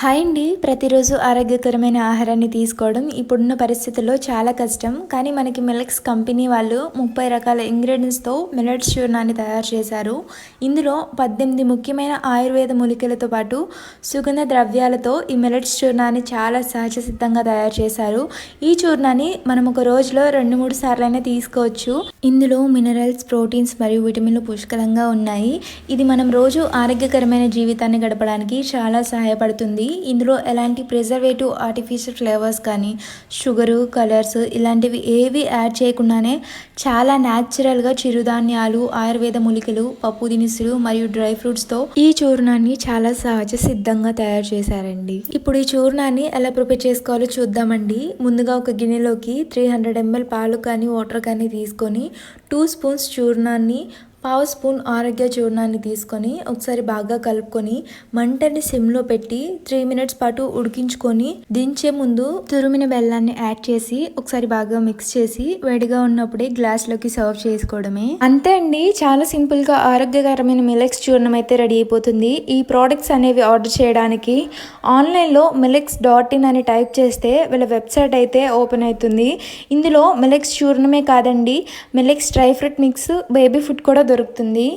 Hi అండి. ప్రతిరోజు ఆరోగ్యకరమైన ఆహారాన్ని తీసుకోవడం ఇప్పుడున్న పరిస్థితుల్లో చాలా కష్టం. కానీ మనకి మిల్లెట్స్ కంపెనీ వాళ్ళు 30 రకాల ఇంగ్రీడియంట్స్తో మిల్లెట్స్ చూర్ణాన్ని తయారు చేశారు. ఇందులో 18 ముఖ్యమైన ఆయుర్వేద మూలికలతో పాటు సుగంధ ద్రవ్యాలతో ఈ మిల్లెట్స్ చూర్ణాన్ని చాలా సహజ సిద్ధంగా తయారు చేశారు. ఈ చూర్ణాన్ని మనం ఒక రోజులో 2-3 సార్లైనా తీసుకోవచ్చు. ఇందులో మినరల్స్, ప్రోటీన్స్ మరియు విటమిన్లు పుష్కలంగా ఉన్నాయి. ఇది మనం రోజు ఆరోగ్యకరమైన జీవితాన్ని గడపడానికి చాలా సహాయపడుతుంది. ఇందులో ఎలాంటి ప్రిజర్వేటివ్, ఆర్టిఫిషియల్ ఫ్లేవర్స్ కానీ షుగరు, కలర్స్ ఇలాంటివి ఏవి యాడ్ చేయకుండానే చాలా న్యాచురల్గా చిరుధాన్యాలు, ఆయుర్వేద మూలికలు, పప్పు దినుసులు మరియు డ్రై ఫ్రూట్స్తో ఈ చూర్ణాన్ని చాలా సహజ సిద్ధంగా తయారు చేశారండి. ఇప్పుడు ఈ చూర్ణాన్ని ఎలా ప్రిపేర్ చేసుకోవాలో చూద్దామండి. ముందుగా ఒక గిన్నెలోకి 300 ml పాలు కానీ వాటర్ కానీ తీసుకొని 2 స్పూన్స్ చూర్ణాన్ని, 1/2 స్పూన్ ఆరోగ్య చూర్ణాన్ని తీసుకొని ఒకసారి బాగా కలుపుకొని మంటని సిమ్లో పెట్టి 3 minutes పాటు ఉడికించుకొని దించే ముందు తురిమిన బెల్లాన్ని యాడ్ చేసి ఒకసారి బాగా మిక్స్ చేసి వేడిగా ఉన్నప్పుడే గ్లాస్లోకి సర్వ్ చేసుకోవడమే. అంతే అండి, చాలా సింపుల్గా ఆరోగ్యకరమైన మిల్లెట్స్ చూర్ణం అయితే రెడీ అయిపోతుంది. ఈ ప్రోడక్ట్స్ అనేవి ఆర్డర్ చేయడానికి ఆన్లైన్లో milex.in అని టైప్ చేస్తే వీళ్ళ వెబ్సైట్ అయితే ఓపెన్ అవుతుంది. ఇందులో మిల్లెట్స్ చూర్ణమే కాదండి, millets dry fruit mix, baby food కూడా దొరుకుతుంది.